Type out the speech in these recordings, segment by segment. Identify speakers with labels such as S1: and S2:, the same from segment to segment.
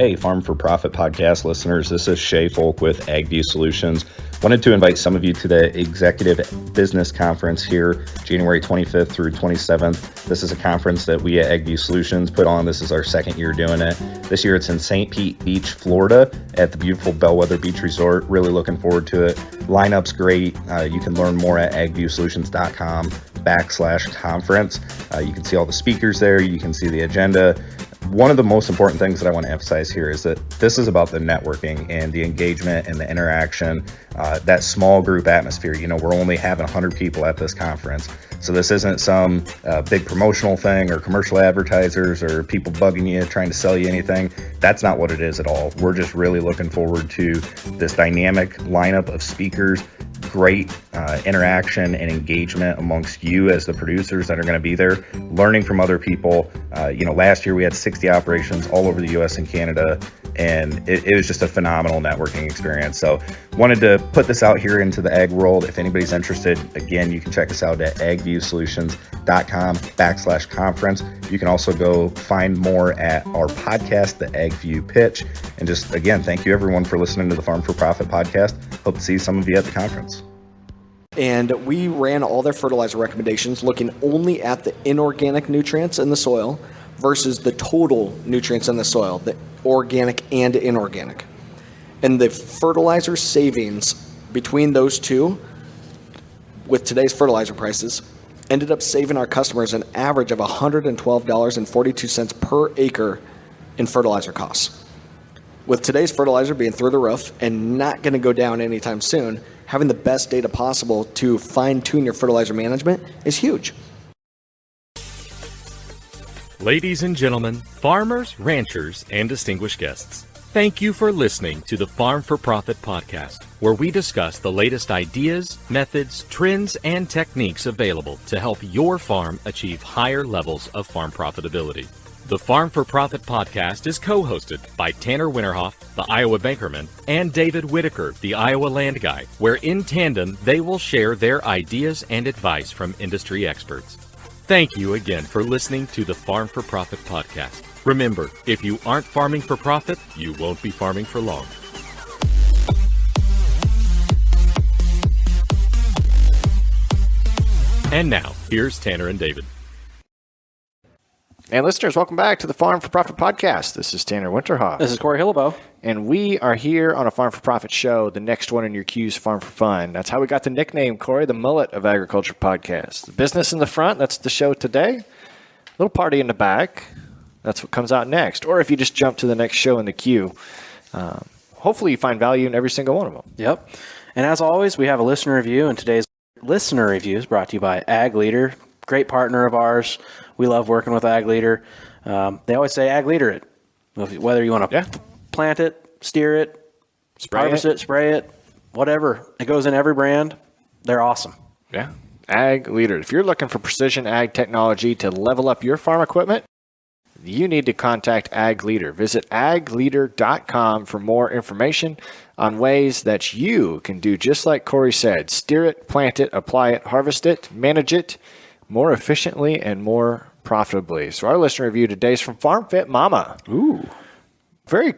S1: Hey, Farm for Profit podcast listeners, this is Shay Folk with AgView Solutions. Wanted to invite some of you to the Executive Business Conference here, January 25th through 27th. This is a conference that we at AgView Solutions put on. This is our second year doing it. This year it's in St. Pete Beach, Florida at the beautiful Bellwether Beach Resort. Really looking forward to it. Lineup's great. You can learn more at agviewsolutions.com/conference. You can see all the speakers there. You can see the agenda. One of the most important things that I want to emphasize here is that this is about the networking and the engagement and the interaction, that small group atmosphere. You know, we're only having 100 people at this conference. So this isn't some big promotional thing or commercial advertisers or people bugging you, trying to sell you anything. That's not what it is at all. We're just really looking forward to this dynamic lineup of speakers, great interaction and engagement amongst you as the producers that are going to be there, learning from other people. Last year we had 60 operations all over the U.S. and Canada, and it was just a phenomenal networking experience. So wanted to put this out here into the ag world. If anybody's interested, again, you can check us out at agviewsolutions.com/conference. You can also go find more at our podcast, the AgView Pitch. And just, again, thank you everyone for listening to the Farm for Profit podcast. Hope to see some of you at the conference.
S2: And we ran all their fertilizer recommendations looking only at the inorganic nutrients in the soil versus the total nutrients in the soil, the organic and inorganic. And the fertilizer savings between those two, with today's fertilizer prices, ended up saving our customers an average of $112.42 per acre in fertilizer costs. With today's fertilizer being through the roof and not going to go down anytime soon, having the best data possible to fine-tune your fertilizer management is huge.
S3: Ladies and gentlemen, farmers, ranchers, and distinguished guests, thank you for listening to the Farm for Profit podcast, where we discuss the latest ideas, methods, trends, and techniques available to help your farm achieve higher levels of farm profitability. The Farm for Profit podcast is co-hosted by Tanner Winterhoff, the Iowa Bankerman, and David Whitaker, the Iowa Land Guy, where in tandem they will share their ideas and advice from industry experts. Thank you again for listening to the Farm for Profit podcast. Remember, if you aren't farming for profit, you won't be farming for long. And now, here's Tanner and David.
S4: And listeners, welcome back to the Farm for Profit podcast. This is Tanner Winterhoff.
S5: This is Corey Hillebow.
S4: And we are here on a Farm for Profit show, the next one in your queue's Farm for Fun. That's how we got the nickname, Corey, the mullet of agriculture podcast. The business in the front, that's the show today. A little party in the back, that's what comes out next. Or if you just jump to the next show in the queue, hopefully you find value in every single one of them.
S5: Yep. And as always, we have a listener review, and today's listener review is brought to you by Ag Leader, great partner of ours. We love working with Ag Leader. They always say Ag Leader it. Whether you want to plant it, steer it, harvest it, spray it, whatever. It goes in every brand. They're awesome.
S4: Yeah. Ag Leader. If you're looking for precision ag technology to level up your farm equipment, you need to contact Ag Leader. Visit agleader.com for more information on ways that you can do just like Corey said. Steer it, plant it, apply it, harvest it, manage it more efficiently and more profitably. So our listener review today is from Farm Fit Mama.
S5: Ooh.
S4: Very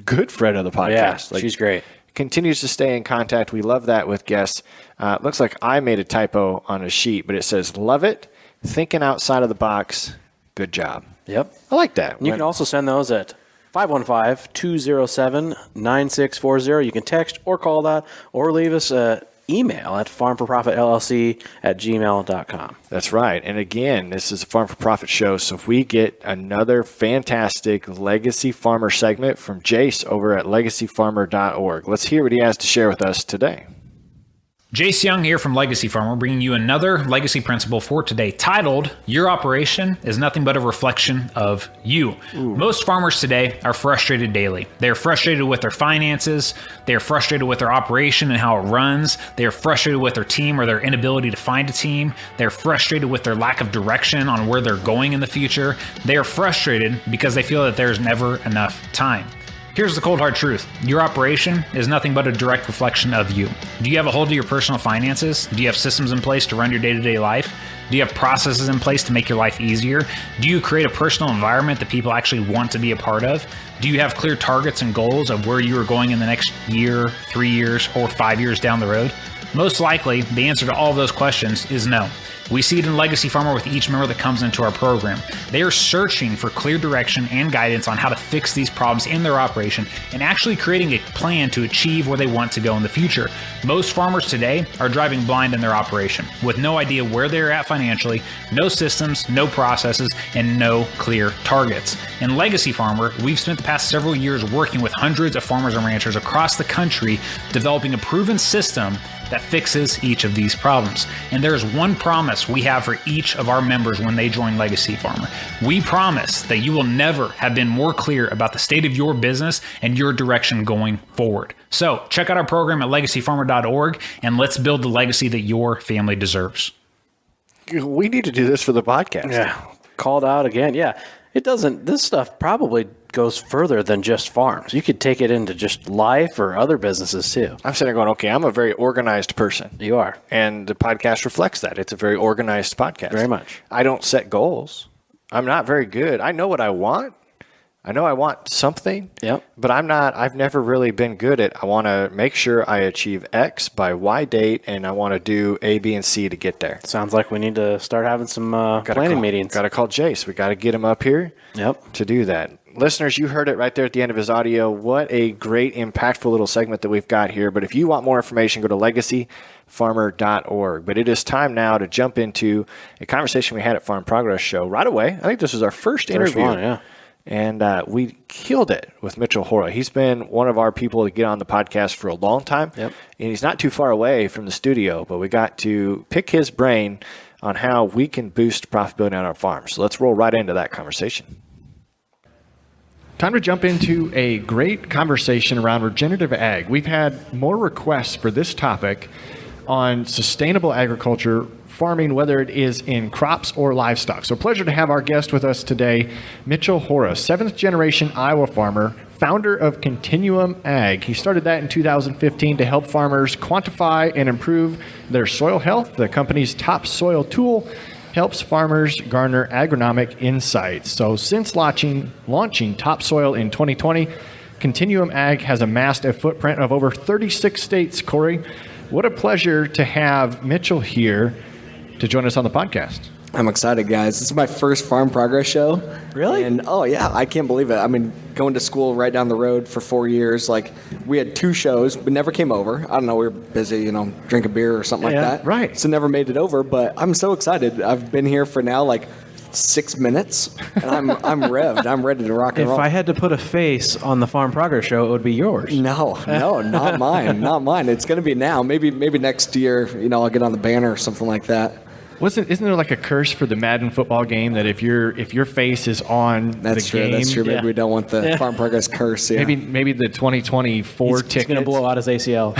S4: good friend of the podcast.
S5: Yeah, she's great.
S4: Continues to stay in contact. We love that with guests. Looks like I made a typo on a sheet, but it says, love it, thinking outside of the box, good job.
S5: Yep.
S4: I like that.
S5: You can also send those at 515-207-9640. You can text or call that or leave us an email at farmforprofitllc@gmail.com.
S4: That's right. And again, this is a Farm for Profit show, so if we get another fantastic Legacy Farmer segment from Jace over at legacyfarmer.org. Let's hear what he has to share with us today.
S6: Jace Young here from Legacy Farmer, bringing you another legacy principle for today titled, Your Operation is Nothing But a Reflection of You. Ooh. Most farmers today are frustrated daily. They're frustrated with their finances. They're frustrated with their operation and how it runs. They're frustrated with their team or their inability to find a team. They're frustrated with their lack of direction on where they're going in the future. They are frustrated because they feel that there's never enough time. Here's the cold hard truth. Your operation is nothing but a direct reflection of you. Do you have a hold of your personal finances? Do you have systems in place to run your day-to-day life? Do you have processes in place to make your life easier? Do you create a personal environment that people actually want to be a part of? Do you have clear targets and goals of where you are going in the next year, 3 years, or 5 years down the road? Most likely, the answer to all of those questions is no. We see it in Legacy Farmer with each member that comes into our program. They are searching for clear direction and guidance on how to fix these problems in their operation and actually creating a plan to achieve where they want to go in the future. Most farmers today are driving blind in their operation with no idea where they're at financially, no systems, no processes, and no clear targets. In Legacy Farmer, we've spent the past several years working with hundreds of farmers and ranchers across the country, developing a proven system that fixes each of these problems. And there is one promise we have for each of our members when they join Legacy Farmer. We promise that you will never have been more clear about the state of your business and your direction going forward. So check out our program at legacyfarmer.org and let's build the legacy that your family deserves.
S4: We need to do this for the podcast.
S5: Yeah. Called out again. Yeah. This stuff probably goes further than just farms. You could take it into just life or other businesses too.
S4: I'm sitting there going, okay, I'm a very organized person.
S5: You are.
S4: And the podcast reflects that. It's a very organized podcast.
S5: Very much.
S4: I don't set goals. I'm not very good. I know what I want. I know I want something.
S5: Yep.
S4: But I've never really been good at, I want to make sure I achieve X by Y date, and I want to do A, B, and C to get there.
S5: Sounds like we need to start having some planning meetings.
S4: Got to call Jace. We got to get him up here to do that. Listeners, you heard it right there at the end of his audio. What a great, impactful little segment that we've got here. But if you want more information, go to legacyfarmer.org. But it is time now to jump into a conversation we had at Farm Progress Show right away. I think this was our first interview.
S5: One, yeah.
S4: And we killed it with Mitchell Hora. He's been one of our people to get on the podcast for a long time.
S5: Yep.
S4: And he's not too far away from the studio, but we got to pick his brain on how we can boost profitability on our farms. So let's roll right into that conversation.
S7: Time to jump into a great conversation around regenerative ag. We've had more requests for this topic on sustainable agriculture farming, whether it is in crops or livestock. So pleasure to have our guest with us today, Mitchell Hora, 7th generation Iowa farmer, founder of Contiuum Ag. He started that in 2015 to help farmers quantify and improve their soil health. The company's top soil tool helps farmers garner agronomic insights. So since launching Topsoil in 2020, Contiuum Ag has amassed a footprint of over 36 states. Corey, what a pleasure to have Mitchell here to join us on the podcast.
S2: I'm excited, guys. This is my first Farm Progress Show.
S5: Really?
S2: And oh yeah, I can't believe it. I mean, going to school right down the road for 4 years, like we had 2 shows, but never came over. I don't know, we were busy, drinking beer or something like that.
S7: Right.
S2: So never made it over, but I'm so excited. I've been here for now like 6 minutes, and I'm revved. I'm ready to rock and roll.
S5: If I had to put a face on the Farm Progress Show, it would be yours.
S2: No, not mine. Not mine. It's going to be now. Maybe next year, I'll get on the banner or something like that.
S7: Isn't there like a curse for the Madden football game that if your face is on
S2: That's
S7: the
S2: true,
S7: game,
S2: That's true. Maybe we don't want the Farm Progress curse. Yeah.
S7: maybe the 2024 ticket.
S5: He's going to blow out his ACL.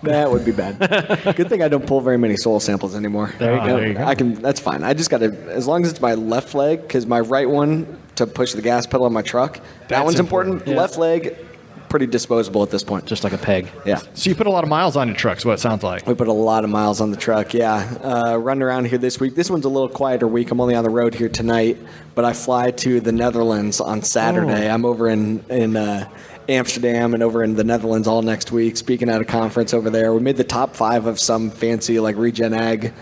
S2: That would be bad. Good thing I don't pull very many soil samples anymore.
S7: There you go.
S2: I can. That's fine. I just got to, as long as it's my left leg, because my right one to push the gas pedal on my truck. That one's important.
S5: Yeah.
S2: Left leg, pretty disposable at this point.
S5: Just like a peg.
S2: Yeah.
S7: So you put a lot of miles on your truck, is what it sounds like.
S2: We put a lot of miles on the truck, yeah. Running around here this week. This one's a little quieter week. I'm only on the road here tonight, but I fly to the Netherlands on Saturday. I'm over in Amsterdam and over in the Netherlands all next week, speaking at a conference over there. We made the top 5 of some fancy like Regen Ag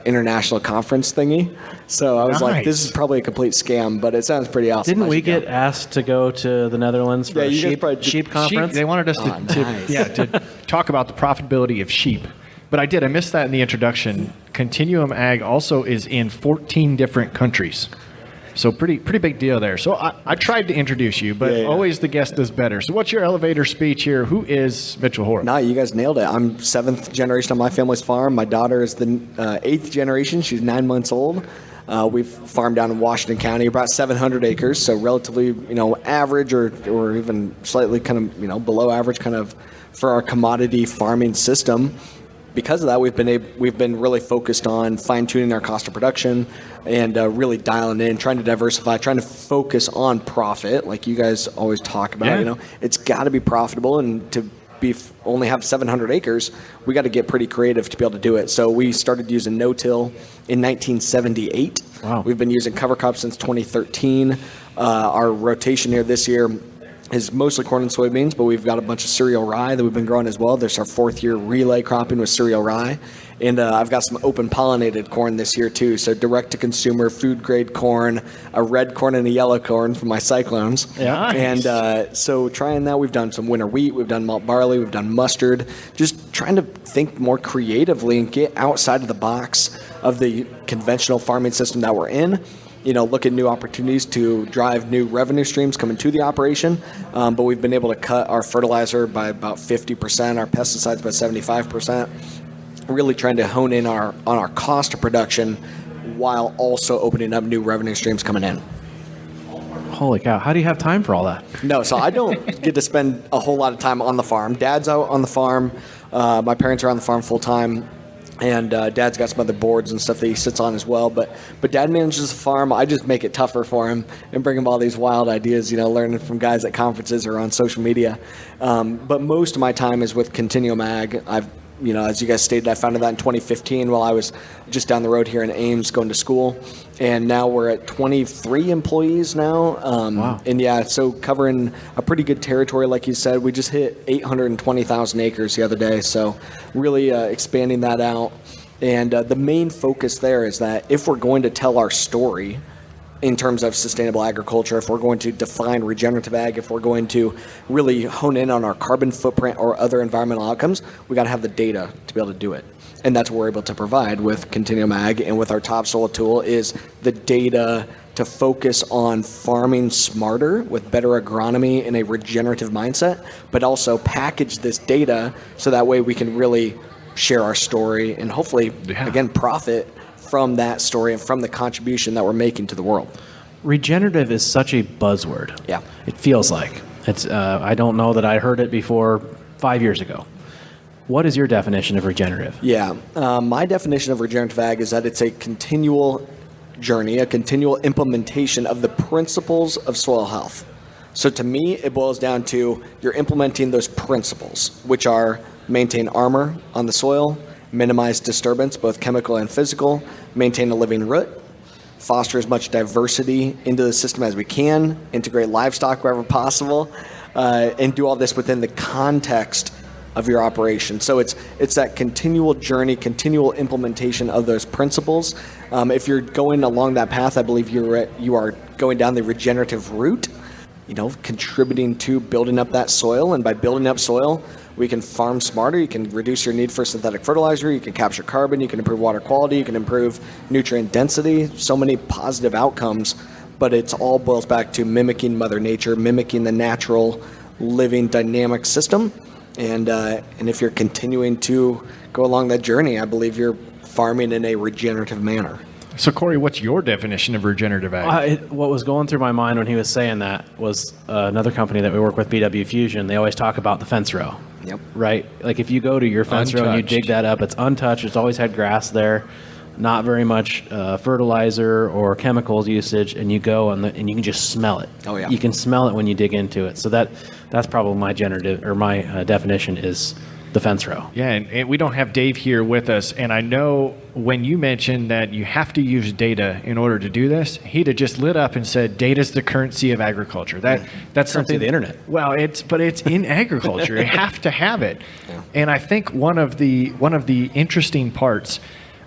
S2: international conference thingy. So I was like, this is probably a complete scam, but it sounds pretty awesome.
S5: Didn't we get asked to go to the Netherlands for a sheep conference?
S7: They wanted us to talk about the profitability of sheep. But I missed that in the introduction. Contiuum Ag also is in 14 different countries. So pretty big deal there. So I tried to introduce you, but always the guest does better. So what's your elevator speech here? Who is Mitchell Hora?
S2: No, you guys nailed it. I'm 7th generation on my family's farm. My daughter is the 8th generation. She's 9 months old. We've farmed down in Washington County, about 700 acres, so relatively, average or even slightly kind of, below average kind of for our commodity farming system. Because of that, we've been really focused on fine-tuning our cost of production and really dialing in, trying to diversify, trying to focus on profit, like you guys always talk about. It's got to be profitable, and to beef only have 700 acres, we got to get pretty creative to be able to do it. So we started using no-till in 1978.
S5: Wow.
S2: We've been using cover crop since 2013. Our rotation here this year is mostly corn and soybeans, but we've got a bunch of cereal rye that we've been growing as well. There's our 4th year relay cropping with cereal rye. And I've got some open pollinated corn this year too. So direct to consumer food grade corn, a red corn and a yellow corn from my cyclones.
S5: Yeah.
S2: Nice. And so trying that, we've done some winter wheat, we've done malt barley, we've done mustard, just trying to think more creatively and get outside of the box of the conventional farming system that we're in. Look at new opportunities to drive new revenue streams coming to the operation. But we've been able to cut our fertilizer by about 50%, our pesticides by 75%. Really trying to hone in on our cost of production while also opening up new revenue streams coming in.
S5: Holy cow. How do you have time for all that?
S2: No, so I don't get to spend a whole lot of time on the farm. Dad's out on the farm. My parents are on the farm full time. And Dad's got some other boards and stuff that he sits on as well. But Dad manages the farm. I just make it tougher for him and bring him all these wild ideas, learning from guys at conferences or on social media. But most of my time is with Contiuum Ag. As you guys stated, I founded that in 2015 while I was just down the road here in Ames going to school. And now we're at 23 employees now.
S5: Wow.
S2: And yeah, so covering a pretty good territory, like you said. We just hit 820,000 acres the other day. So really expanding that out. And the main focus there is that if we're going to tell our story in terms of sustainable agriculture, if we're going to define regenerative ag, if we're going to really hone in on our carbon footprint or other environmental outcomes, we got to have the data to be able to do it. And that's what we're able to provide with Contiuum Ag and with our topsoil tool is the data to focus on farming smarter with better agronomy and a regenerative mindset, but also package this data so that way we can really share our story and hopefully, again, profit from that story and from the contribution that we're making to the world.
S5: Regenerative is such a buzzword.
S2: Yeah.
S5: It feels like. I don't know that I heard it before 5 years ago. What is your definition of regenerative?
S2: Yeah. My definition of regenerative ag is that it's a continual journey, a continual implementation of the principles of soil health. So to me, it boils down to you're implementing those principles, which are maintain armor on the soil, minimize disturbance, both chemical and physical, maintain a living root, foster as much diversity into the system as we can, integrate livestock wherever possible, and do all this within the context of your operation. So it's that continual journey, continual implementation of those principles. If you're going along that path, I believe you are going down the regenerative route, contributing to building up that soil. And by building up soil, we can farm smarter. You can reduce your need for synthetic fertilizer. You can capture carbon. You can improve water quality. You can improve nutrient density. So many positive outcomes, but it all boils back to mimicking Mother Nature, mimicking the natural, living, dynamic system. And if you're continuing to go along that journey, I believe you're farming in a regenerative manner.
S7: So, Corey, what's your definition of regenerative ag?
S5: What was going through my mind when he was saying that was another company that we work with, BW Fusion. They always talk about the fence row.
S2: Yep.
S5: Right? Like if you go to your fence row and you dig that up, it's untouched. It's always had grass there, not very much fertilizer or chemicals usage, and you go and you can just smell it.
S2: Oh, yeah.
S5: You can smell it when you dig into it. So that's probably my definition is the fence row.
S7: Yeah, and we don't have Dave here with us, and I know when you mentioned that you have to use data in order to do this, he'd have just lit up and said, "Data's the currency of agriculture." That's something
S5: of the internet.
S7: Well, it's in agriculture. You have to have it, and I think one of the interesting parts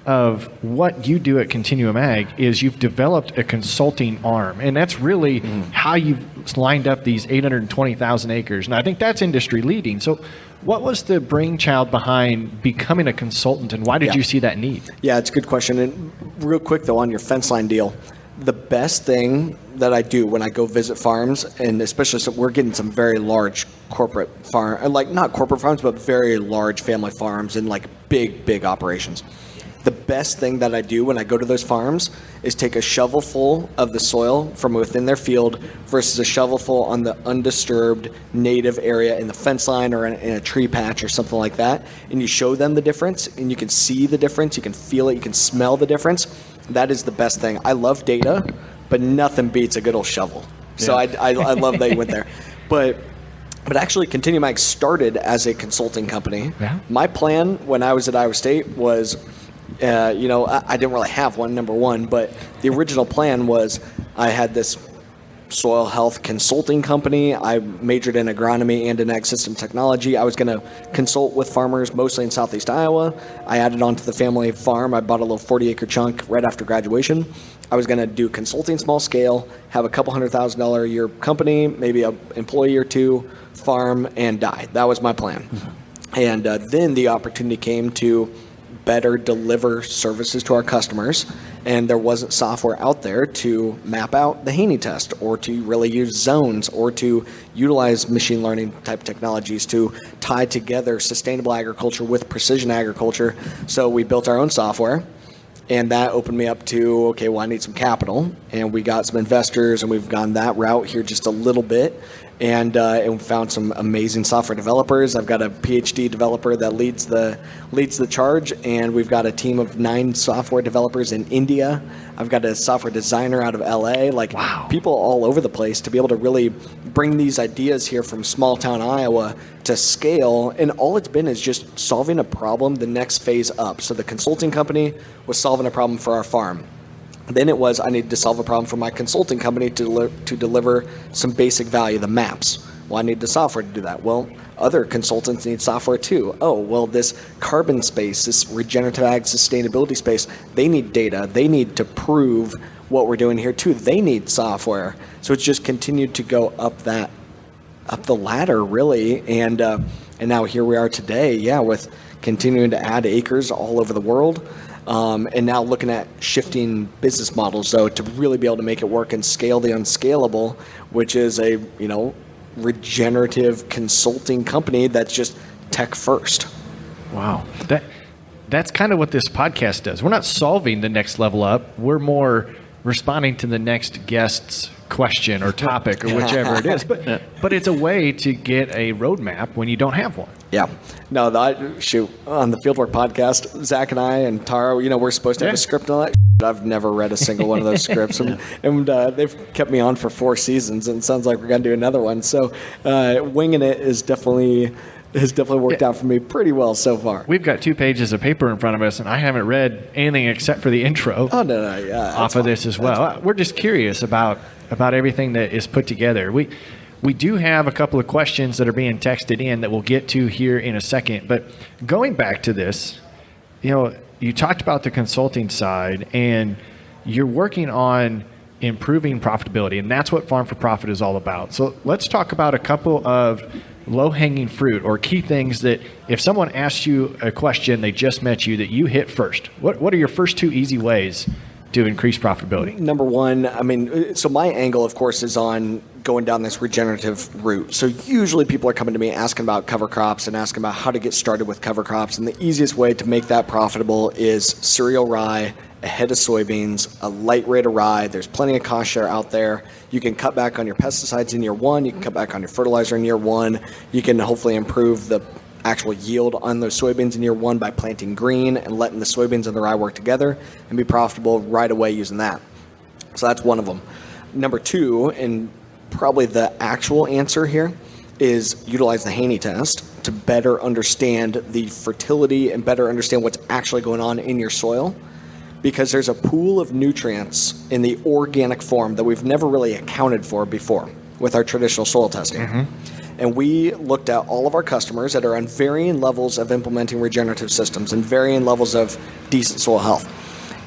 S7: of what you do at Contiuum Ag is you've developed a consulting arm, and that's really how you've lined up these 820,000 acres, and I think that's industry leading. So what was the brainchild behind becoming a consultant, and why did you see that need?
S2: Yeah, it's a good question. And real quick, though, on your fence line deal, the best thing that I do when I go visit farms, and especially so we're getting some very large corporate farm, like not corporate farms, but very large family farms and like big operations. The best thing that I do when I go to those farms is take a shovelful of the soil from within their field versus a shovelful on the undisturbed native area in the fence line or in a tree patch or something like that. And you show them the difference, and you can see the difference, you can feel it, you can smell the difference. That is the best thing. I love data, but nothing beats a good old shovel. So I love that you went there. But But actually, Contiuum Ag started as a consulting company.
S7: Yeah.
S2: My plan when I was at Iowa State was, I didn't really have one, number one, but the original plan was I had this soil health consulting company. I majored in agronomy and in ag system technology. I was going to consult with farmers mostly in southeast Iowa. I added on to the family farm. I bought a little 40-acre chunk right after graduation. I was going to do consulting small scale, have a couple $100,000 a year company, maybe an employee or two, farm, and die. That was my plan. And then the opportunity came to better deliver services to our customers, and there wasn't software out there to map out the Haney test or to really use zones or to utilize machine learning type technologies to tie together sustainable agriculture with precision agriculture. So we built our own software, and that opened me up to, okay, well, I need some capital, and we got some investors, and we've gone that route here just a little bit. And found some amazing software developers. I've got a PhD developer that leads the charge, and we've got a team of 9 software developers in India. I've got a software designer out of LA. People all over the place to be able to really bring these ideas here from small town Iowa to scale. And all it's been is just solving a problem the next phase up. So the consulting company was solving a problem for our farm. Then it was I needed to solve a problem for my consulting company to deliver some basic value, the maps. Well, I need the software to do that. Well, other consultants need software too. Oh, well, this carbon space, this regenerative ag sustainability space, they need data. They need to prove what we're doing here too. They need software. So it's just continued to go up the ladder really. And now here we are today, with continuing to add acres all over the world. And now looking at shifting business models, though, to really be able to make it work and scale the unscalable, which is a, regenerative consulting company that's just tech first.
S7: Wow. That's kind of what this podcast does. We're not solving the next level up. We're more responding to the next guest's question or topic or whichever it is. But it's a way to get a roadmap when you don't have one.
S2: Yeah. No, on the Fieldwork podcast, Zach and I and Tara, we're supposed to have a script and all that. I've never read a single one of those scripts. And they've kept me on for 4 seasons, and it sounds like we're going to do another one. So winging it has definitely worked out for me pretty well so far.
S7: We've got 2 pages of paper in front of us, and I haven't read anything except for the intro off of this as well. We're just curious about everything that is put together. We do have a couple of questions that are being texted in that we'll get to here in a second. But going back to this, you talked about the consulting side, and you're working on improving profitability, and that's what Farm for Profit is all about. So let's talk about a couple of low-hanging fruit or key things that if someone asks you a question, they just met you, that you hit first. What are your first 2 easy ways to increase profitability?
S2: Number one, so my angle, of course, is on going down this regenerative route. So usually people are coming to me asking about cover crops and asking about how to get started with cover crops. And the easiest way to make that profitable is cereal rye, a head of soybeans, a light rate of rye. There's plenty of cost share out there. You can cut back on your pesticides in year 1. You can cut back on your fertilizer in year 1. You can hopefully improve the actual yield on those soybeans in year 1 by planting green and letting the soybeans and the rye work together and be profitable right away using that. So that's one of them. Number 2, and probably the actual answer here, is utilize the Haney test to better understand the fertility and better understand what's actually going on in your soil, because there's a pool of nutrients in the organic form that we've never really accounted for before with our traditional soil testing. And we looked at all of our customers that are on varying levels of implementing regenerative systems and varying levels of decent soil health.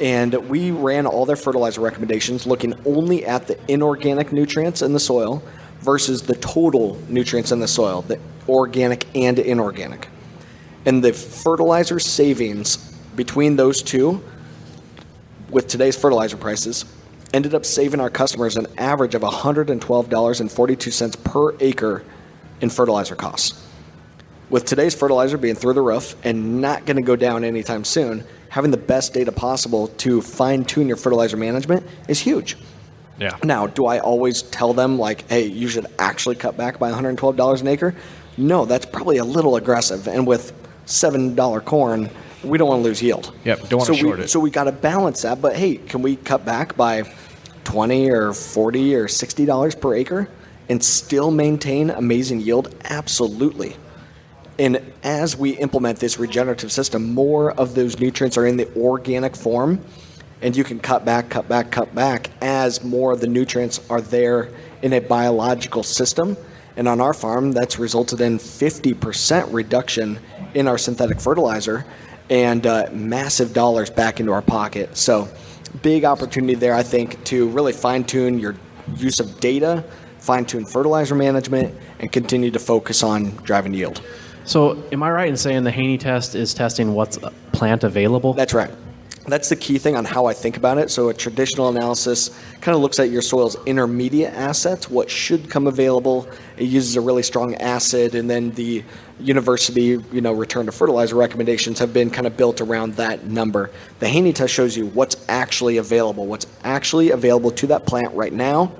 S2: And we ran all their fertilizer recommendations looking only at the inorganic nutrients in the soil versus the total nutrients in the soil, the organic and inorganic. And the fertilizer savings between those two, with today's fertilizer prices, ended up saving our customers an average of $112.42 per acre in fertilizer costs. With today's fertilizer being through the roof and not going to go down anytime soon, having the best data possible to fine-tune your fertilizer management is huge.
S7: Yeah.
S2: Now, do I always tell them, hey, you should actually cut back by $112 an acre? No, that's probably a little aggressive. And with $7 corn, we don't want to lose yield.
S7: Yep, don't want to short it.
S2: So we got to balance that. But hey, can we cut back by $20 or $40 or $60 per acre and still maintain amazing yield? Absolutely. And as we implement this regenerative system, more of those nutrients are in the organic form, and you can cut back as more of the nutrients are there in a biological system. And on our farm, that's resulted in 50% reduction in our synthetic fertilizer and massive dollars back into our pocket. So big opportunity there, I think, to really fine-tune your use of data, fine-tune fertilizer management, and continue to focus on driving yield.
S5: So am I right in saying the Haney test is testing what's plant available?
S2: That's right. That's the key thing on how I think about it. So a traditional analysis kind of looks at your soil's intermediate assets, what should come available. It uses a really strong acid, and then the university, return to fertilizer recommendations have been kind of built around that number. The Haney test shows you what's actually available to that plant right now,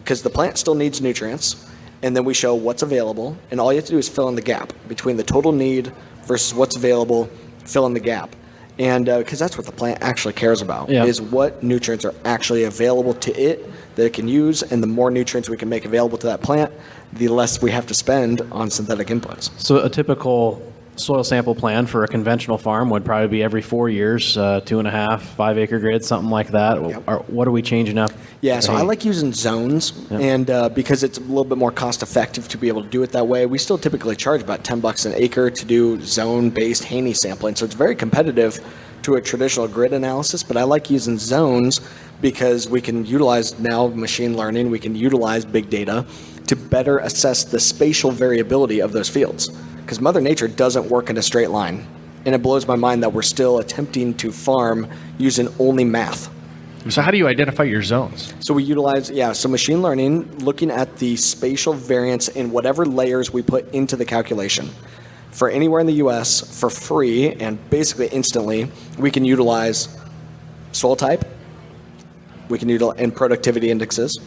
S2: because the plant still needs nutrients. And then we show what's available, and all you have to do is fill in the gap between the total need versus what's available, fill in the gap. And because that's what the plant actually cares about, is what nutrients are actually available to it that it can use, and the more nutrients we can make available to that plant, the less we have to spend on synthetic inputs.
S5: So a typical soil sample plan for a conventional farm would probably be every 4 years, 2.5, 5 acre grid, something like that.
S2: Yep.
S5: Or what are we changing up?
S2: Yeah, so I like using zones, and because it's a little bit more cost effective to be able to do it that way. We still typically charge about $10 an acre to do zone-based Haney sampling, so it's very competitive to a traditional grid analysis, but I like using zones because we can utilize now machine learning, we can utilize big data to better assess the spatial variability of those fields. Because Mother Nature doesn't work in a straight line. And it blows my mind that we're still attempting to farm using only math.
S7: So how do you identify your zones?
S2: So we utilize, so machine learning, looking at the spatial variance in whatever layers we put into the calculation. For anywhere in the US, for free and basically instantly, we can utilize soil type, we can utilize and productivity indexes,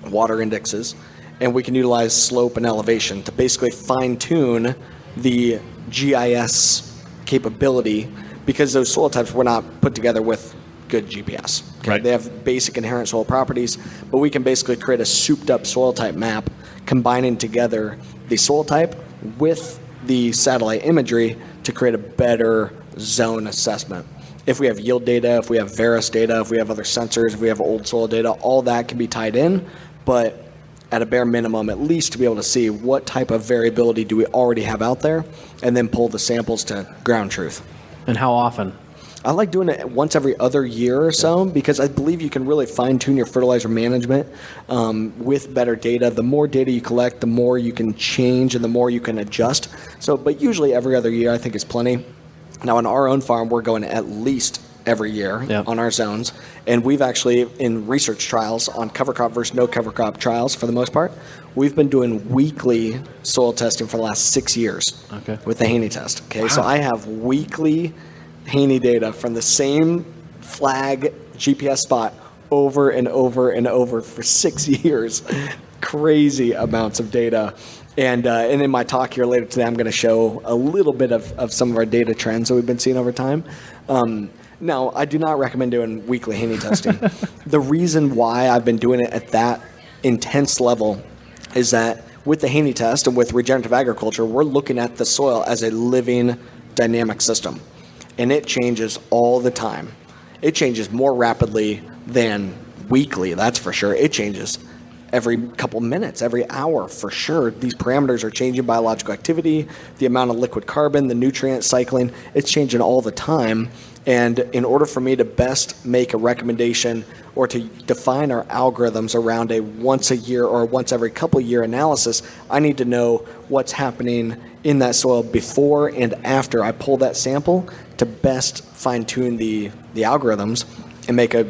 S2: water indexes, and we can utilize slope and elevation to basically fine-tune the GIS capability, because those soil types were not put together with good GPS. Okay?
S7: Right.
S2: They have basic inherent soil properties, but we can basically create a souped-up soil type map combining together the soil type with the satellite imagery to create a better zone assessment. If we have yield data, if we have Veris data, if we have other sensors, if we have old soil data, all that can be tied in, but at a bare minimum, at least to be able to see what type of variability do we already have out there, and then pull the samples to ground truth.
S5: And how often?
S2: I like doing it once every other year or so, because I believe you can really fine-tune your fertilizer management with better data. The more data you collect, the more you can change and the more you can adjust. So, but usually every other year I think is plenty. Now on our own farm, we're going at least every year on our zones. And we've actually, in research trials on cover crop versus no cover crop trials for the most part, we've been doing weekly soil testing for the last 6 years with the Haney test. Okay, wow. So I have weekly Haney data from the same flag GPS spot over and over and over for 6 years. Crazy amounts of data. And in my talk here later today, I'm going to show a little bit of some of our data trends that we've been seeing over time. Now, I do not recommend doing weekly Haney testing. The reason why I've been doing it at that intense level is that with the Haney test and with regenerative agriculture, we're looking at the soil as a living dynamic system. And it changes all the time. It changes more rapidly than weekly, that's for sure. It changes every couple minutes, every hour for sure. These parameters are changing, biological activity, the amount of liquid carbon, the nutrient cycling, it's changing all the time. And in order for me to best make a recommendation or to define our algorithms around a once a year or once every couple year analysis, I need to know what's happening in that soil before and after I pull that sample to best fine tune the algorithms and make a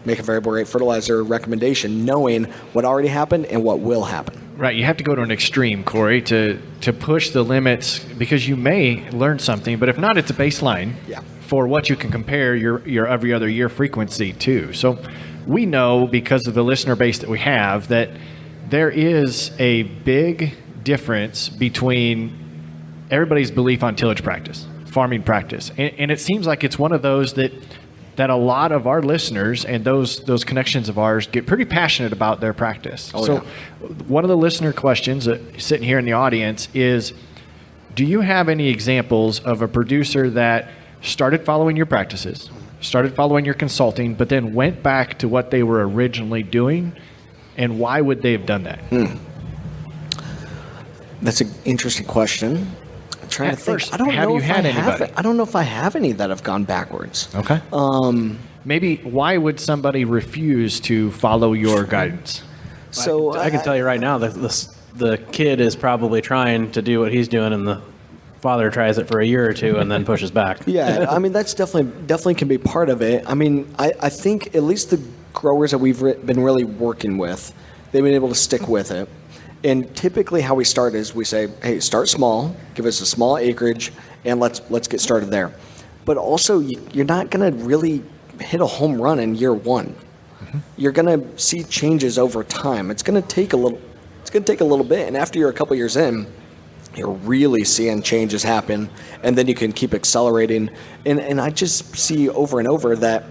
S2: variable rate fertilizer recommendation, knowing what already happened and what will happen.
S7: Right, you have to go to an extreme, Corey, to push the limits, because you may learn something, but if not, it's a baseline for what you can compare your every other year frequency to. So we know, because of the listener base that we have, that there is a big difference between everybody's belief on tillage practice, farming practice. And it seems like it's one of those that that a lot of our listeners and those connections of ours get pretty passionate about their practice. One of the listener questions sitting here in the audience is, do you have any examples of a producer that started following your practices, started following your consulting, but then went back to what they were originally doing, and why would they have done that?
S2: That's an interesting question. I'm trying to think.
S7: First,
S2: I don't
S7: have
S2: know
S7: you
S2: if
S7: had
S2: I have
S7: anybody?
S2: I don't know if I have any that have gone backwards.
S7: Okay. Maybe why would somebody refuse to follow your guidance?
S2: So
S5: I can tell you right now that the kid is probably trying to do what he's doing, and the father tries it for a year or two and then pushes back.
S2: Yeah, I mean, that's definitely can be part of it. I mean, I think at least the growers that we've been really working with, they've been able to stick with it. And typically how we start is we say, hey, start small, give us a small acreage, and let's get started there. But also, you're not going to really hit a home run in year one. Mm-hmm. You're going to see changes over time. It's going to take a little bit, and after you're a couple years in, you're really seeing changes happen, and then you can keep accelerating. And I just see over and over that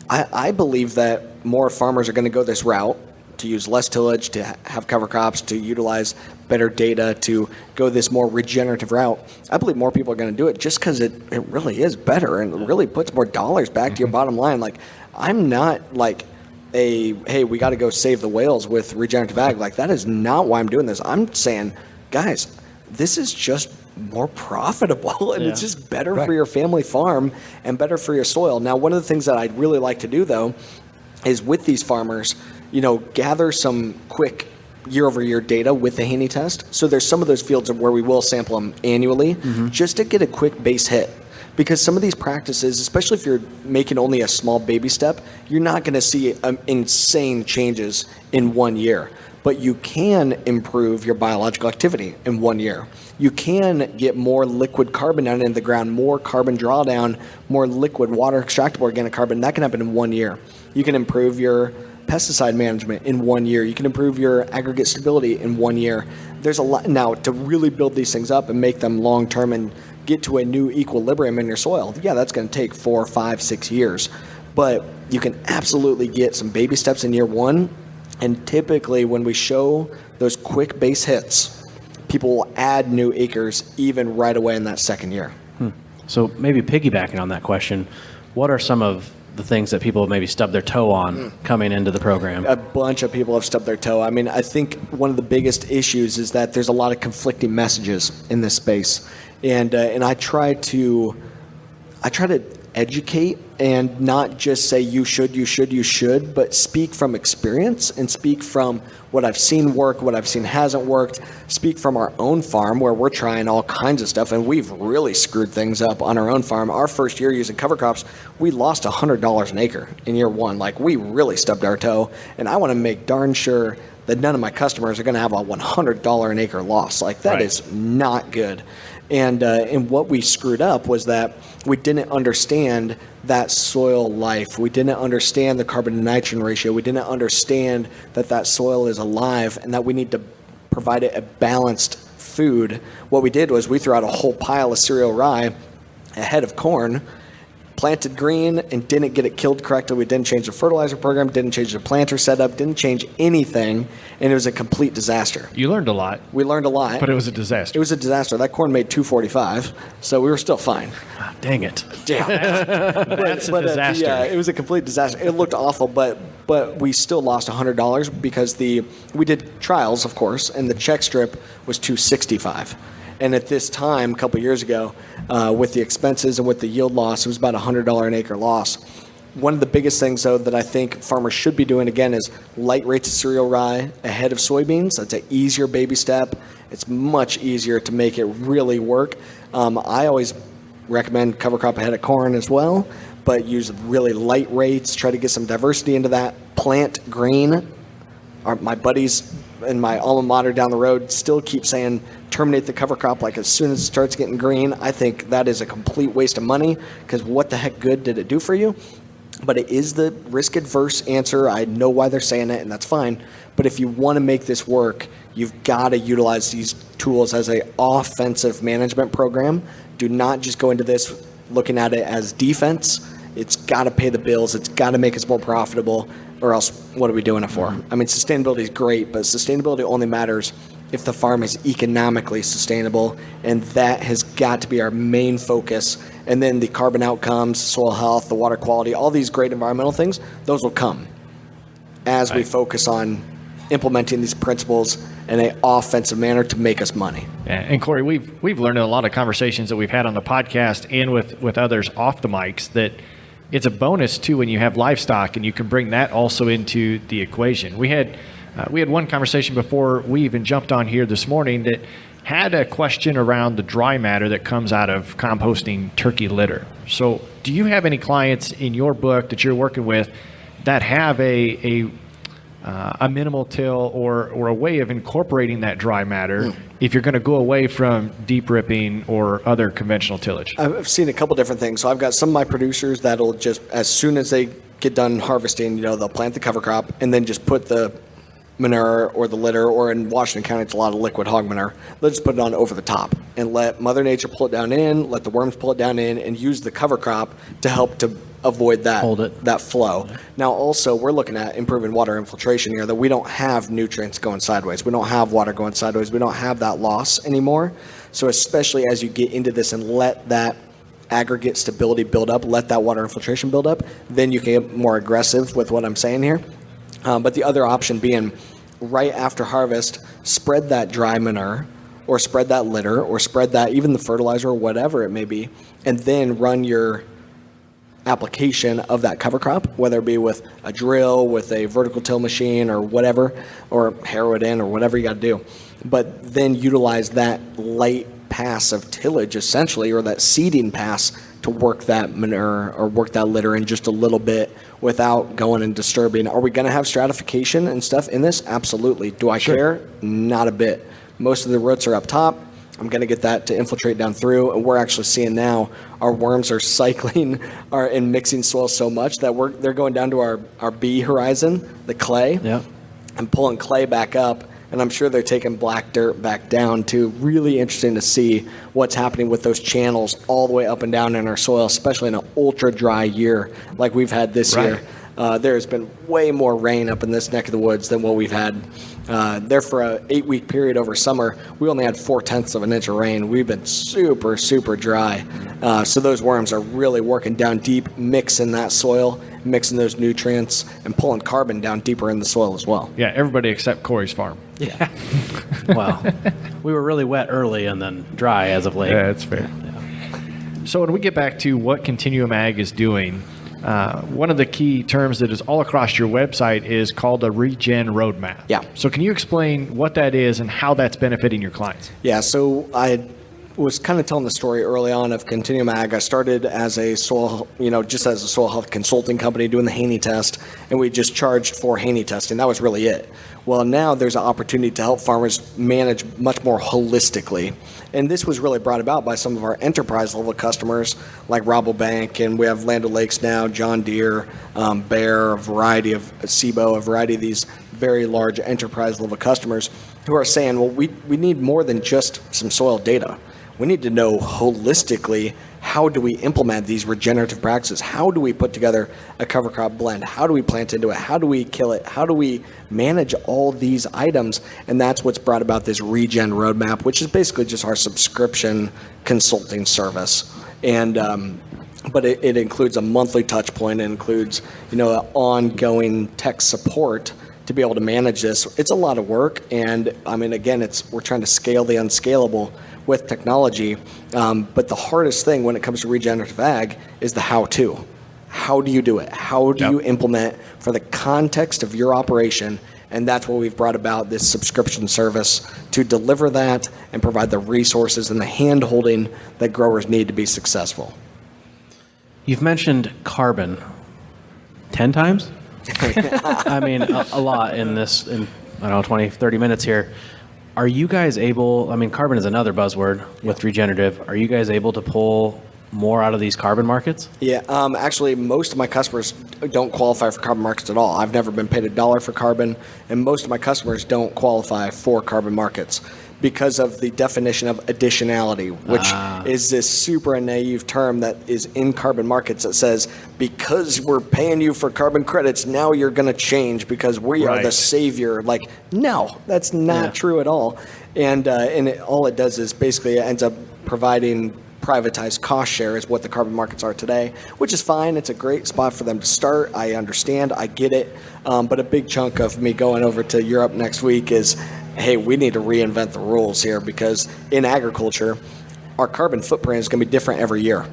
S2: I believe that more farmers are going to go this route, to use less tillage, to have cover crops, to utilize better data, to go this more regenerative route. I believe more people are going to do it just because it really is better and it really puts more dollars back to your bottom line. Like, I'm not like hey, we got to go save the whales with regenerative ag. Like, that is not why I'm doing this. I'm saying, guys, this is just more profitable and it's just better for your family farm and better for your soil. Now, one of the things that I'd really like to do, though, is with these farmers, gather some quick year-over-year data with the Haney test. So there's some of those fields where we will sample them annually just to get a quick base hit. Because some of these practices, especially if you're making only a small baby step, you're not going to see insane changes in 1 year. But you can improve your biological activity in 1 year. You can get more liquid carbon down into the ground, more carbon drawdown, more liquid water extractable organic carbon. That can happen in 1 year. You can improve your pesticide management in 1 year. You can improve your aggregate stability in 1 year. There's a lot now to really build these things up and make them long-term and get to a new equilibrium in your soil. Yeah, that's going to take 4, 5, 6 years. But you can absolutely get some baby steps in year one. And typically when we show those quick base hits, people will add new acres even right away in that second year.
S5: So maybe piggybacking on that question, what are some of the things that people maybe stub their toe on coming into the program?
S2: A bunch of people have stubbed their toe. I mean, I think one of the biggest issues is that there's a lot of conflicting messages in this space. And I try to educate and not just say you should, but speak from experience and speak from what I've seen work, what I've seen hasn't worked, speak from our own farm where we're trying all kinds of stuff and we've really screwed things up on our own farm. Our first year using cover crops, we lost $100 an acre in year one. Like, we really stubbed our toe, and I want to make darn sure that none of my customers are going to have a $100 an acre loss. Like, that is not good. And what we screwed up was that we didn't understand that soil life. We didn't understand the carbon to nitrogen ratio. We didn't understand that soil is alive and that we need to provide it a balanced food. What we did was we threw out a whole pile of cereal rye ahead of corn, planted green, and didn't get it killed correctly. We didn't change the fertilizer program, didn't change the planter setup, didn't change anything, and it was a complete disaster.
S7: You learned a lot.
S2: We learned a lot.
S7: But it was a disaster.
S2: It was a disaster. That corn made $2.45, so we were still fine.
S5: Ah, dang it.
S2: Yeah.
S7: That's a disaster.
S2: Yeah, it was a complete disaster. It looked awful, but we still lost $100 because we did trials, of course, and the check strip was $2.65. And at this time, a couple years ago, with the expenses and with the yield loss, it was about $100 an acre loss. One of the biggest things, though, that I think farmers should be doing, again, is light rates of cereal rye ahead of soybeans. That's an easier baby step. It's much easier to make it really work. I always recommend cover crop ahead of corn as well, but use really light rates. Try to get some diversity into that. Plant green. My buddies in my alma mater down the road still keep saying terminate the cover crop like as soon as it starts getting green. I think that is a complete waste of money, because what the heck good did it do for you? But it is the risk adverse answer. I know why they're saying it, and that's fine. But if you want to make this work, you've got to utilize these tools as an offensive management program. Do not just go into this looking at it as defense It's got to pay the bills. It's got to make us more profitable, or else what are we doing it for? I mean, sustainability is great, but sustainability only matters if the farm is economically sustainable, and that has got to be our main focus. And then the carbon outcomes, soil health, the water quality, all these great environmental things, those will come as we focus on implementing these principles in an offensive manner to make us money.
S7: Yeah, and Corey, we've learned in a lot of conversations that we've had on the podcast and with others off the mics that it's a bonus too when you have livestock and you can bring that also into the equation. We had one conversation before we even jumped on here this morning that had a question around the dry matter that comes out of composting turkey litter. So do you have any clients in your book that you're working with that have a minimal till or a way of incorporating that dry matter if you're going to go away from deep ripping or other conventional tillage?
S2: I've seen a couple different things. So I've got some of my producers that'll just, as soon as they get done harvesting, they'll plant the cover crop and then just put the manure or the litter, or in Washington County, it's a lot of liquid hog manure. They'll just put it on over the top and let Mother Nature pull it down in, let the worms pull it down in, and use the cover crop to help to avoid that flow. Now, also, we're looking at improving water infiltration here, that we don't have nutrients going sideways. We don't have water going sideways. We don't have that loss anymore. So especially as you get into this and let that aggregate stability build up, let that water infiltration build up, then you can get more aggressive with what I'm saying here. But the other option being, right after harvest, spread that dry manure or spread that litter or spread that, even the fertilizer or whatever it may be, and then run your application of that cover crop, whether it be with a drill, with a vertical till machine or whatever, or harrow it in or whatever you got to do. But then utilize that light pass of tillage essentially, or that seeding pass, to work that manure or work that litter in just a little bit without going and disturbing. Are we going to have stratification and stuff in this? Absolutely. Do I care? Not a bit. Most of the roots are up top. I'm going to get that to infiltrate down through, and we're actually seeing now our worms are cycling and mixing soil so much that they're going down to our B horizon, the clay, and pulling clay back up. And I'm sure they're taking black dirt back down too. Really interesting to see what's happening with those channels all the way up and down in our soil, especially in an ultra dry year like we've had this year. There's been way more rain up in this neck of the woods than what we've had. There for an 8-week period over summer, we only had 0.4 of an inch of rain. We've been super, super dry. So those worms are really working down deep, mixing that soil, mixing those nutrients, and pulling carbon down deeper in the soil as well.
S7: Yeah, everybody except Corey's farm.
S5: Yeah. Well, we were really wet early and then dry as of late.
S7: Yeah, that's fair. Yeah. So when we get back to what Contiuum Ag is doing, one of the key terms that is all across your website is called a regen roadmap.
S2: Yeah.
S7: So can you explain what that is and how that's benefiting your clients?
S2: Yeah, so I was kind of telling the story early on of Contiuum Ag. I started as a soil, just as a soil health consulting company doing the Haney test, and we just charged for Haney testing. That was really it. Well, now there's an opportunity to help farmers manage much more holistically. And this was really brought about by some of our enterprise level customers like Rabobank, and we have Land O'Lakes now, John Deere, Bayer, a variety of SIBO, a variety of these very large enterprise level customers who are saying, well, we need more than just some soil data. We need to know holistically, how do we implement these regenerative practices? How do we put together a cover crop blend? How do we plant into it? How do we kill it? How do we manage all these items? And that's what's brought about this regen roadmap, which is basically just our subscription consulting service. And but it includes a monthly touch point. It includes ongoing tech support to be able to manage this. It's a lot of work, and I mean, again, we're trying to scale the unscalable with technology, but the hardest thing when it comes to regenerative ag is the how-to. How do you do it? How do you implement for the context of your operation? And that's what we've brought about, this subscription service, to deliver that and provide the resources and the hand-holding that growers need to be successful.
S5: You've mentioned carbon 10 times? I mean, a lot in this, 20, 30 minutes here. Are you guys able, carbon is another buzzword with regenerative. Are you guys able to pull more out of these carbon markets?
S2: Yeah, actually, most of my customers don't qualify for carbon markets at all. I've never been paid $1 for carbon, and most of my customers don't qualify for carbon markets. because of the definition of additionality, which is this super naive term that is in carbon markets that says, because we're paying you for carbon credits, now you're going to change because we are the savior. Like, no, that's not true at all. And all it does is basically it ends up providing privatized cost share is what the carbon markets are today, which is fine. It's a great spot for them to start. I understand. I get it. But a big chunk of me going over to Europe next week is, hey, we need to reinvent the rules here, because in agriculture, our carbon footprint is going to be different every year.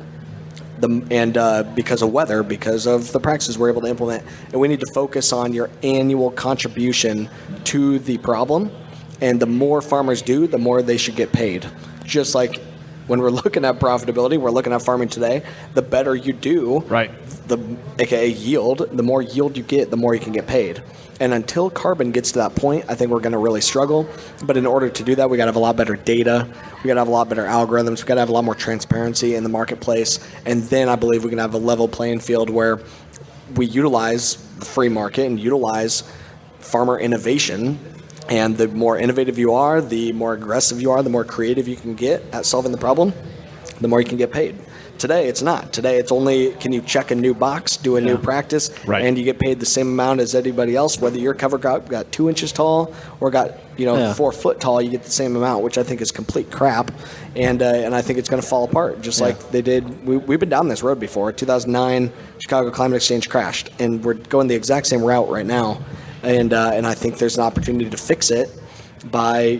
S2: Because of weather, because of the practices we're able to implement. And we need to focus on your annual contribution to the problem. And the more farmers do, the more they should get paid. Just like when we're looking at profitability, we're looking at farming today, the better you do, aka yield, the more yield you get, the more you can get paid. And until carbon gets to that point, I think we're going to really struggle. But in order to do that, we got to have a lot better data. We got to have a lot better algorithms. We got to have a lot more transparency in the marketplace. And then I believe we can have a level playing field where we utilize the free market and utilize farmer innovation. And the more innovative you are, the more aggressive you are, the more creative you can get at solving the problem, the more you can get paid. Today, it's not. Today, it's only, can you check a new box, do a new practice, and you get paid the same amount as anybody else, whether your cover crop got 2 inches tall or got 4 foot tall, you get the same amount, which I think is complete crap. And I think it's going to fall apart, just like they did. We've been down this road before. 2009, Chicago Climate Exchange crashed, and we're going the exact same route right now. And I think there's an opportunity to fix it by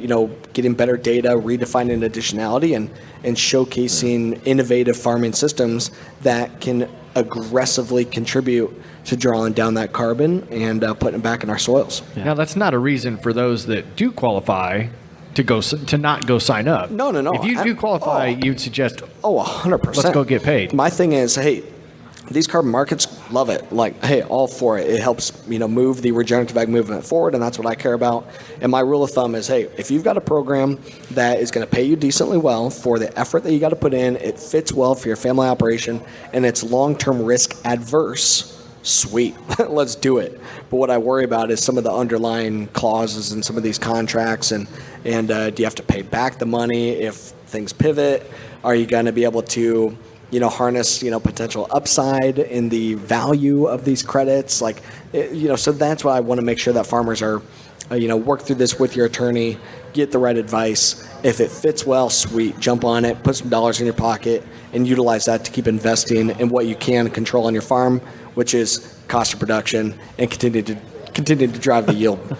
S2: getting better data, redefining additionality, and showcasing innovative farming systems that can aggressively contribute to drawing down that carbon and putting it back in our soils.
S7: Now, that's not a reason for those that do qualify to not go sign up.
S2: No.
S7: If you do qualify, you'd suggest
S2: 100%.
S7: Let's go get paid.
S2: My thing is, hey, these carbon markets, love it. Like, hey, all for it. It helps, move the regenerative ag movement forward, and that's what I care about. And my rule of thumb is, hey, if you've got a program that is going to pay you decently well for the effort that you got to put in, it fits well for your family operation, and it's long-term risk adverse, sweet, let's do it. But what I worry about is some of the underlying clauses in some of these contracts, and do you have to pay back the money if things pivot? Are you going to be able to harness, potential upside in the value of these credits? So that's why I want to make sure that farmers are, work through this with your attorney, get the right advice. If it fits well, sweet, jump on it, put some dollars in your pocket, and utilize that to keep investing in what you can control on your farm, which is cost of production, and continue to drive the yield.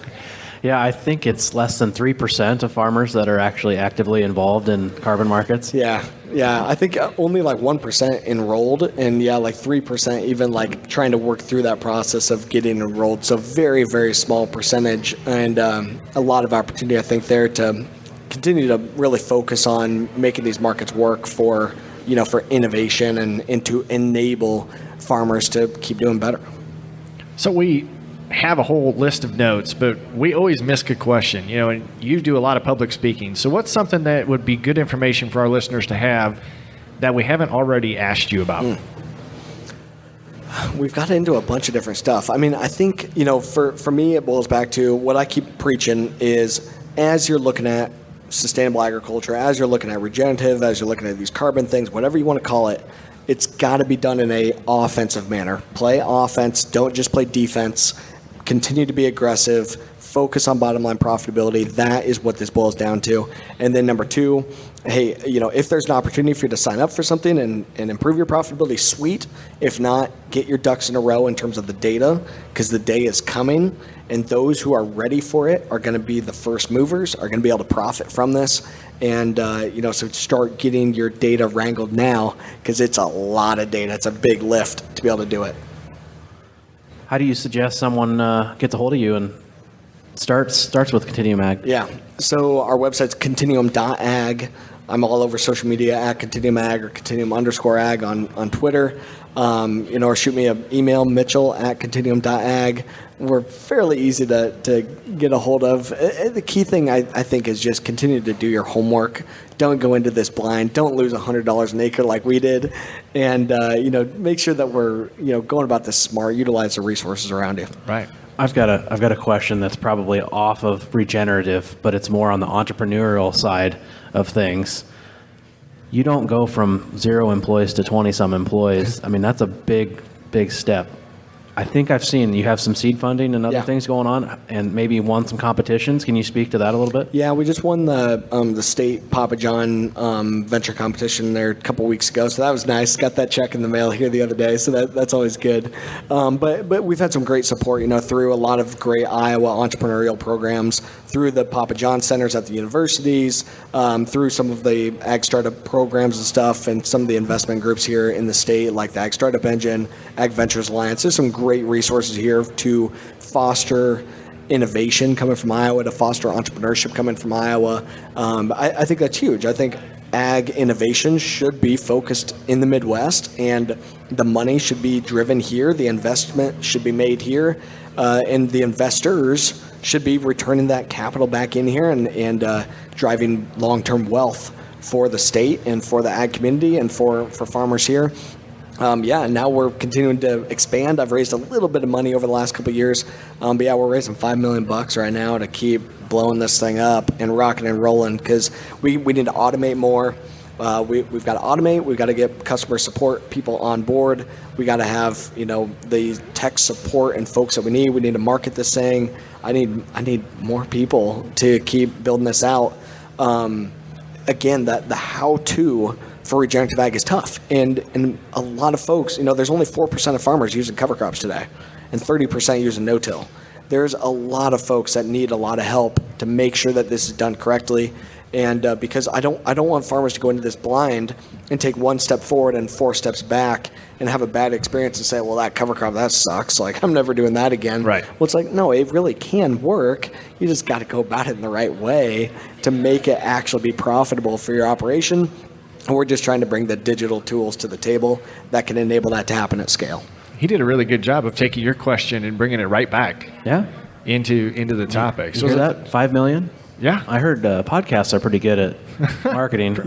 S5: Yeah, I think it's less than 3% of farmers that are actually actively involved in carbon markets.
S2: Yeah. I think only like 1% enrolled, and like 3% even like trying to work through that process of getting enrolled. So very, very small percentage, and a lot of opportunity, I think, there to continue to really focus on making these markets work for innovation and to enable farmers to keep doing better.
S7: So we have a whole list of notes, but we always miss a question, and you do a lot of public speaking. So what's something that would be good information for our listeners to have that we haven't already asked you about?
S2: We've got into a bunch of different stuff. I mean, I think, for me, it boils back to what I keep preaching is, as you're looking at sustainable agriculture, as you're looking at regenerative, as you're looking at these carbon things, whatever you want to call it, it's got to be done in a offensive manner. Play offense. Don't just play defense. Continue to be aggressive, focus on bottom line profitability. That is what this boils down to. And then number two, hey, if there's an opportunity for you to sign up for something and improve your profitability, sweet. If not, get your ducks in a row in terms of the data, because the day is coming, and those who are ready for it are going to be the first movers, are going to be able to profit from this. And, so start getting your data wrangled now, because it's a lot of data. It's a big lift to be able to do it.
S5: How do you suggest someone gets a hold of you and starts with Contiuum Ag?
S2: Yeah. So our website's contiuum.ag. I'm all over social media at Contiuum Ag or Contiuum_ag on Twitter. Or shoot me an email, mitchell@contiuum.ag. We're fairly easy to get a hold of. The key thing I think is just continue to do your homework. Don't go into this blind. Don't lose $100 an acre like we did. And, make sure that we're, going about this smart. Utilize the resources around you.
S7: Right.
S5: I've got a question that's probably off of regenerative, but it's more on the entrepreneurial side of things. You don't go from 0 employees to 20 some employees. I mean, that's a big step. I think I've seen you have some seed funding and other things going on, and maybe won some competitions. Can you speak to that a little bit?
S2: Yeah, we just won the state Papa John venture competition there a couple weeks ago, so that was nice. Got that check in the mail here the other day, so that's always good. But we've had some great support, through a lot of great Iowa entrepreneurial programs, through the Papa John centers at the universities, through some of the ag startup programs and stuff, and some of the investment groups here in the state, like the Ag Startup Engine, Ag Ventures Alliance. There's some great resources here to foster innovation coming from Iowa, to foster entrepreneurship coming from Iowa. I think that's huge. I think ag innovation should be focused in the Midwest, and the money should be driven here. The investment should be made here, and the investors should be returning that capital back in here and driving long-term wealth for the state and for the ag community and for farmers here. And now we're continuing to expand. I've raised a little bit of money over the last couple of years, but we're raising $5 million right now to keep blowing this thing up and rocking and rolling, because we need to automate more. We've got to automate. We've got to get customer support people on board. We got to have the tech support and folks that we need. We need to market this thing. I need more people to keep building this out. Again, the how-to for regenerative ag is tough, and a lot of folks, there's only 4% of farmers using cover crops today, and 30% using no-till. There's a lot of folks that need a lot of help to make sure that this is done correctly, and because I don't want farmers to go into this blind and take 1 step forward and 4 steps back and have a bad experience and say, well, that cover crop, that sucks, like I'm never doing that again.
S7: Right.
S2: Well, it's like, no, it really can work. You just got to go about it in the right way to make it actually be profitable for your operation. And we're just trying to bring the digital tools to the table that can enable that to happen at scale.
S7: He did a really good job of taking your question and bringing it right back into the topic.
S5: So is that $5 million?
S7: Yeah.
S5: I heard podcasts are pretty good at marketing for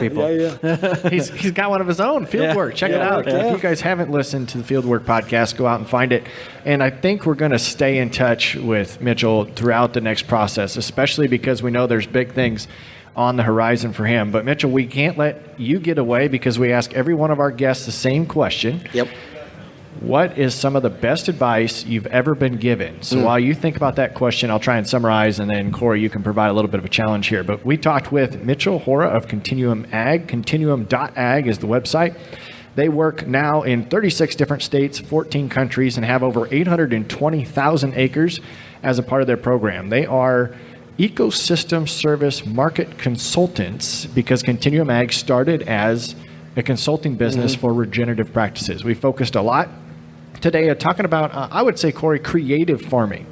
S5: people.
S2: Yeah.
S7: He's got one of his own, Fieldwork. Check it out. If you guys haven't listened to the Fieldwork podcast, go out and find it. And I think we're going to stay in touch with Mitchell throughout the next process, especially because we know there's big things on the horizon for him. But Mitchell, we can't let you get away, because we ask every one of our guests the same question.
S2: Yep.
S7: What is some of the best advice you've ever been given? So while you think about that question, I'll try and summarize, and then Corey, you can provide a little bit of a challenge here. But we talked with Mitchell Hora of Contiuum Ag. Contiuum.ag is the website. They work now in 36 different states, 14 countries, and have over 820,000 acres as a part of their program. They are ecosystem service market consultants, because Contiuum Ag started as a consulting business for regenerative practices. We focused a lot today talking about, I would say, Corey, creative farming.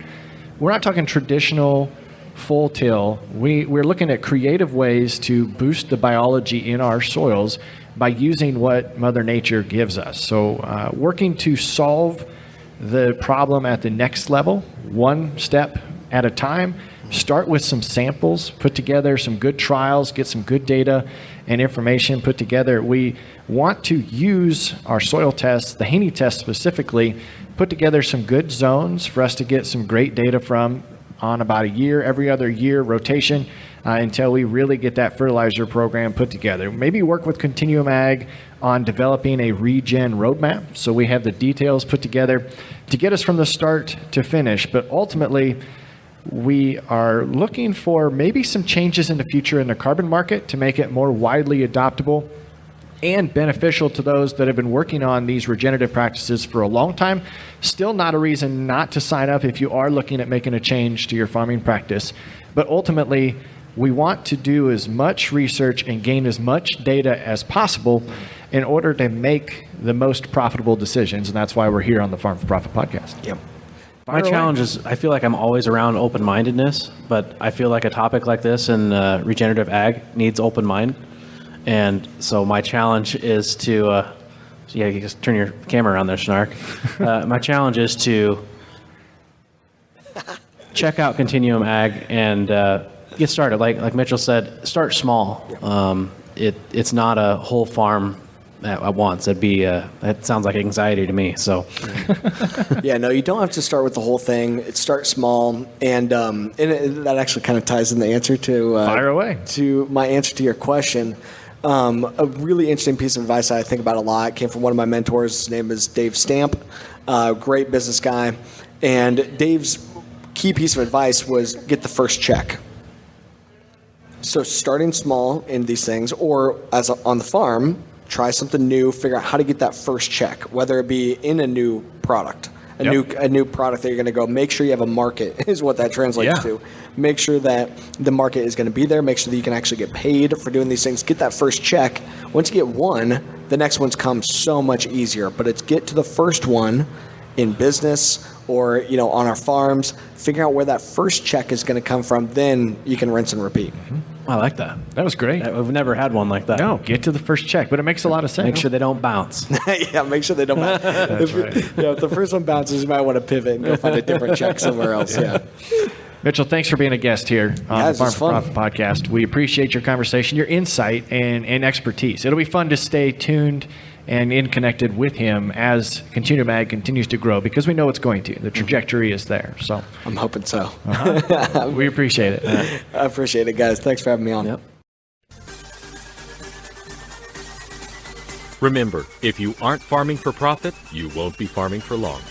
S7: We're not talking traditional full till. We're looking at creative ways to boost the biology in our soils by using what Mother Nature gives us. So working to solve the problem at the next level, one step at a time. Start with some samples, put together some good trials, get some good data and information put together. We want to use our soil tests, the Haney test specifically, put together some good zones for us to get some great data from on about a year, every other year rotation, until we really get that fertilizer program put together. Maybe work with Contiuum Ag on developing a regen roadmap, so we have the details put together to get us from the start to finish. But ultimately, we are looking for maybe some changes in the future in the carbon market to make it more widely adoptable and beneficial to those that have been working on these regenerative practices for a long time. Still not a reason not to sign up if you are looking at making a change to your farming practice. But ultimately, we want to do as much research and gain as much data as possible in order to make the most profitable decisions. And that's why we're here on the Farm for Profit podcast.
S2: Yep.
S5: My challenge is I feel like I'm always around open-mindedness, but I feel like a topic like this in regenerative ag needs open mind. And so my challenge is to, you just turn your camera around there, Snark. My challenge is to check out Contiuum Ag and get started. Like Mitchell said, start small. It's not a whole farm at once. That sounds like anxiety to me. So
S2: Yeah, no, you don't have to start with the whole thing. Start small, and that actually kind of ties in the answer to
S7: Fire away.
S2: to my answer to your question. A really interesting piece of advice I think about a lot came from one of my mentors. His name is Dave Stamp, great business guy, and Dave's key piece of advice was get the first check. So starting small in these things, or on the farm, try something new, figure out how to get that first check, whether it be in a new product, a new product that you're going to go. Make sure you have a market is what that translates to. Make sure that the market is going to be there. Make sure that you can actually get paid for doing these things. Get that first check. Once you get one, the next ones come so much easier. But it's get to the first one in business or on our farms. Figure out where that first check is going to come from. Then you can rinse and repeat.
S5: Mm-hmm. I like that.
S7: That was great.
S5: I've never had one like that.
S7: No, get to the first check, but it makes a lot of sense.
S5: Make sure they don't bounce.
S2: Yeah, make sure they don't bounce.
S7: That's right.
S2: If the first one bounces, you might want to pivot and go find a different check somewhere else. Yeah.
S7: Mitchell, thanks for being a guest here on the Farm for
S2: fun.
S7: Profit podcast. We appreciate your conversation, your insight, and expertise. It'll be fun to stay tuned and connected with him as Contiuum Ag continues to grow, because we know it's going to. The trajectory is there. So
S2: I'm hoping so.
S7: we appreciate it.
S2: I appreciate it, guys. Thanks for having me on.
S5: Yep.
S3: Remember, if you aren't farming for profit, you won't be farming for long.